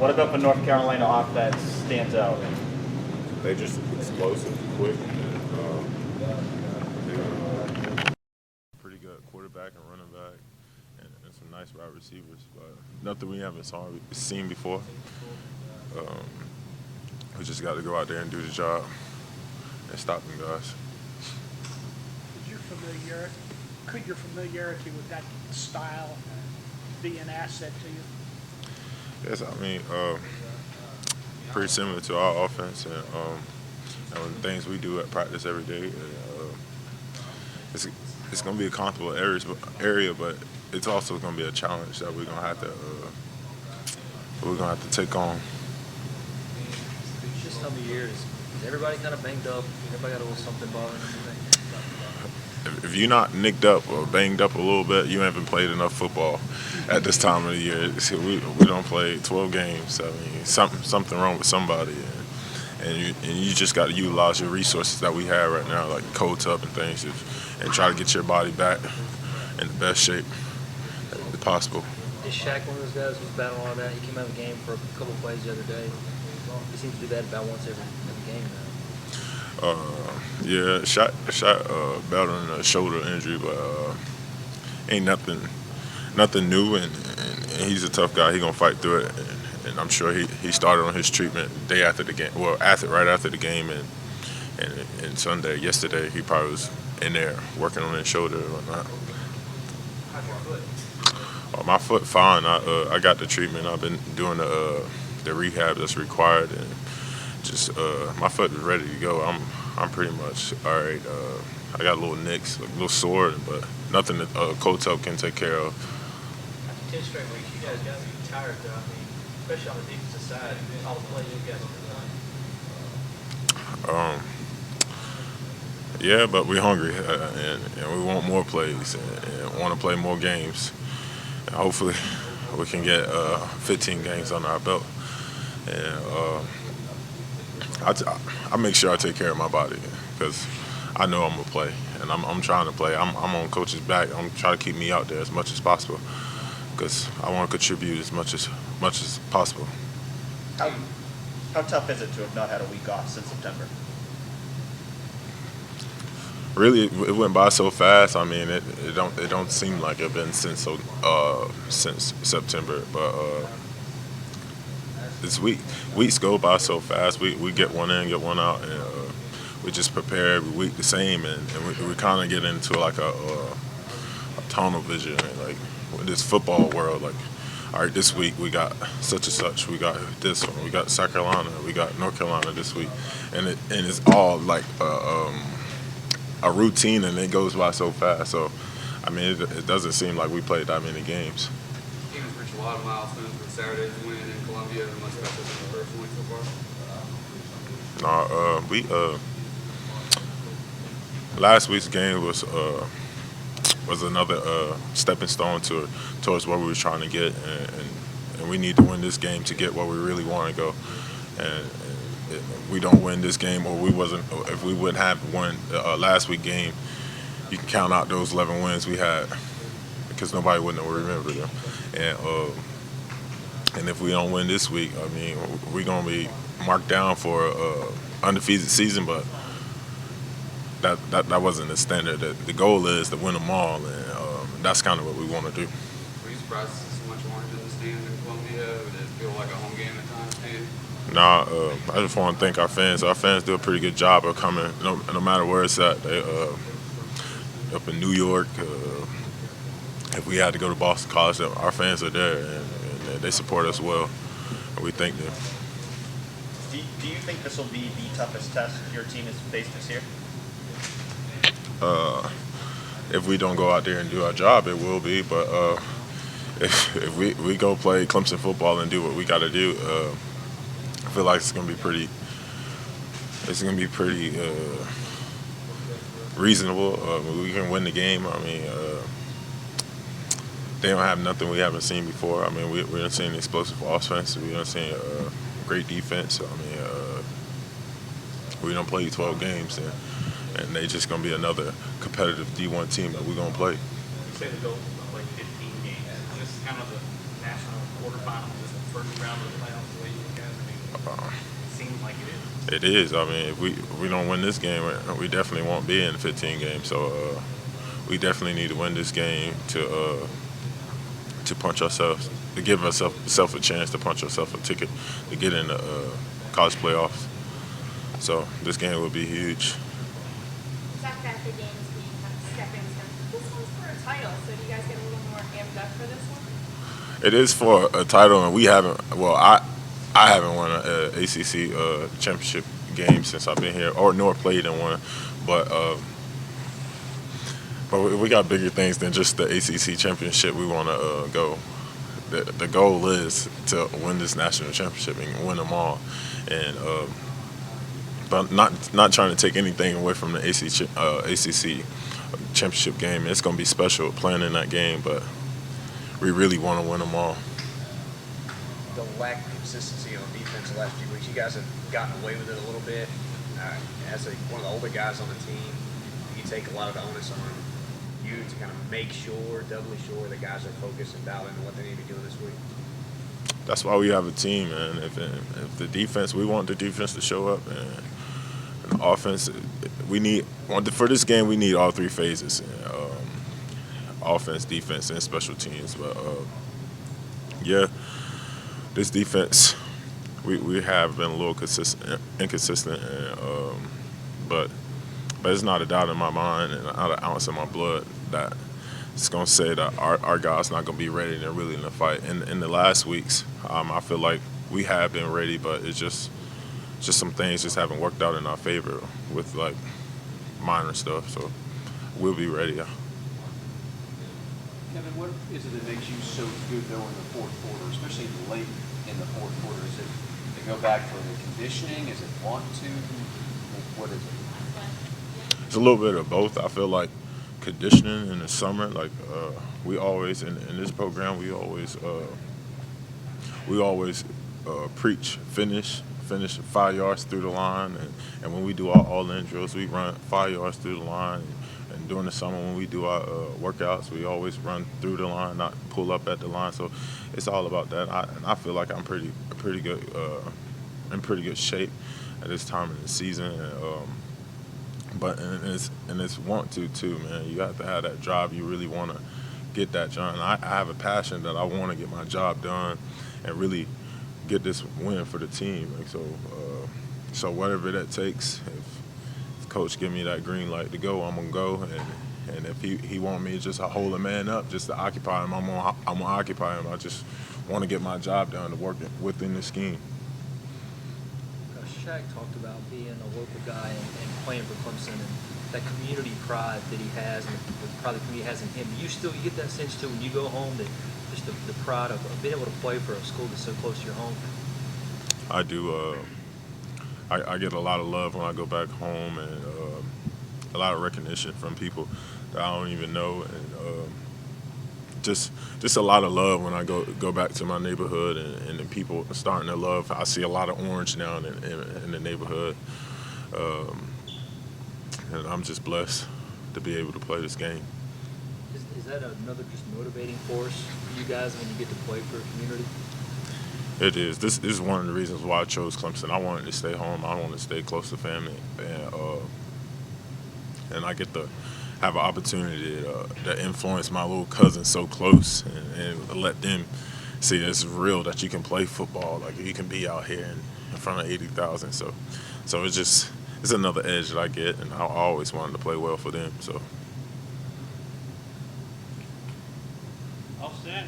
What about the North Carolina offense stands out? They just explosive, quick, pretty good quarterback and running back, and some nice wide receivers. But nothing we haven't seen before. We just got to go out there and do the job and stop them guys. Could your familiarity with that style be an asset to you? Yes, I mean, pretty similar to our offense and the things we do at practice every day. It's going to be a comfortable area, but it's also going to be a challenge that we're going to have to take on. This time of year, is everybody kind of banged up? Everybody got a little something bothering them? If you're not nicked up or banged up a little bit, you haven't played enough football at this time of the year. See, we don't play 12 games. I mean, something wrong with somebody, and you just got to utilize your resources that we have right now, like cold tub and things, and try to get your body back in the best shape as possible. Is Shaq one of those guys who's battling all that? He came out of the game for a couple plays the other day. He seems to do that about once every game now. Yeah, shot battling a shoulder injury, but ain't nothing new, and he's a tough guy. He gonna fight through it, and I'm sure he started on his treatment day after the game. Well, right after the game, and yesterday he probably was in there working on his shoulder and whatnot. How's your foot? My foot fine. I got the treatment. I've been doing the rehab that's required, and just my foot is ready to go. I'm pretty much all right. I got a little nicks, a little sore, but nothing that cold tub can take care of. After 10 straight weeks, you guys got to be tired, though. I mean, especially on the defensive side, all the plays you guys have done. Yeah, but we're hungry, and we want more plays, and want to play more games. And hopefully, we can get 15 games on our belt. And I make sure I take care of my body because I know I'm gonna play, and I'm trying to play. I'm on coach's back. I'm trying to keep me out there as much as possible because I want to contribute as much as possible. How tough is it to have not had a week off since September? Really, it went by so fast. I mean, it don't seem like it's been since September, but this weeks go by so fast. We get one in, get one out, and we just prepare every week the same, and we kind of get into like a tunnel vision, like with this football world. Like, all right, this week we got such and such, we got this one, we got South Carolina, we got North Carolina this week, and it's all like a routine, and it goes by so fast. So, I mean, it doesn't seem like we played that many games. The team has reached a lot of milestones with Saturday's win in Columbia, and much better than the first week so far. Last week's game was another stepping stone towards what we were trying to get, and we need to win this game to get where we really want to go. And if we don't win this game, or if we wouldn't have won last week's game, you can count out those 11 wins we had because nobody wouldn't remember them. And if we don't win this week, I mean, we're gonna be marked down for undefeated season, but that wasn't the standard. The goal is to win them all, and that's kind of what we want to do. Were you surprised to see so much orange in the stands in Columbia? Or did it feel like a home game at times to you? Nah, I just want to thank our fans. Our fans do a pretty good job of coming, no matter where it's at. They up in New York, if we had to go to Boston College, our fans are there, and they support us well, and we thank them. Do you think this will be the toughest test your team has faced this year? If we don't go out there and do our job, it will be. But if we go play Clemson football and do what we got to do, I feel like it's gonna be pretty reasonable. We can win the game. I mean, they don't have nothing we haven't seen before. I mean, we haven't seen explosive offense. We haven't seen great defense. I mean, we don't play 12 games, and they just gonna be another competitive D1 team that we're gonna play. You say the goal is to play 15 games. This is kind of the national quarterfinals. Is it first round of the playoffs the way you guys? I mean, it seems like it is. It is. I mean, if we don't win this game, we definitely won't be in the 15 games. So we definitely need to win this game to punch ourselves, to give ourselves a chance to punch ourselves a ticket to get in the college playoffs. So this game will be huge. Talked about the games being kind of stepping stones. This one's for a title, so do you guys get a little more amped up for this one? It is for a title, and we haven't. Well, I haven't won an ACC championship game since I've been here, or nor played in one. But we got bigger things than just the ACC championship. We want to go. The goal is to win this national championship and win them all, and but not trying to take anything away from the ACC championship game. It's going to be special playing in that game, but we really want to win them all. The lack of consistency on defense the last few weeks, you guys have gotten away with it a little bit. As one of the older guys on the team, you take a lot of the onus on you to kind of make sure, doubly sure, that guys are focused and dialed into what they need to be doing this week. That's why we have a team, man. If the defense, we want the defense to show up, and the offense, for this game, we need all three phases: offense, defense, and special teams. But yeah, this defense, we have been a little inconsistent, but it's not a doubt in my mind and not an ounce in my blood that it's going to say that our guys not going to be ready and they're really in the fight. In the last weeks, I feel like we have been ready, but it's just some things just haven't worked out in our favor with like minor stuff. So we'll be ready. Kevin, what is it that makes you so good though in the fourth quarter, especially late in the fourth quarter? Is it to go back for the conditioning? Is it want to? What is it? It's a little bit of both. I feel like conditioning in the summer, like we always in this program, we always preach finish 5 yards through the line, and when we do our all-in drills, we run 5 yards through the line. And during the summer, when we do our workouts, we always run through the line, not pull up at the line. So it's all about that. And I feel like I'm pretty good, in pretty good shape at this time of the season. But it's want to too, man. You have to have that drive. You really want to get that done. I have a passion that I want to get my job done and really get this win for the team. Like, so whatever that takes, if coach give me that green light to go, I'm gonna go. And if he want me to just hold a man up, just to occupy him, I'm gonna occupy him. I just want to get my job done to work within the scheme. Shaq talked about being a local guy and playing for Clemson and that community pride that he has and the pride the community has in him. You get that sense too when you go home, that just the pride of being able to play for a school that's so close to your home. I do. I get a lot of love when I go back home, and a lot of recognition from people that I don't even know, and just a lot of love when I go back to my neighborhood, and the people are starting to love. I see a lot of orange now in the neighborhood, and I'm just blessed to be able to play this game. Is that another just motivating force for you guys when you get to play for a community? It is. This is one of the reasons why I chose Clemson. I wanted to stay home. I wanted to stay close to family, and I get to have an opportunity to influence my little cousins so close and let them see it's real that you can play football. Like you can be out here in front of 80,000. So it's another edge that I get, and I always wanted to play well for them. So. All set.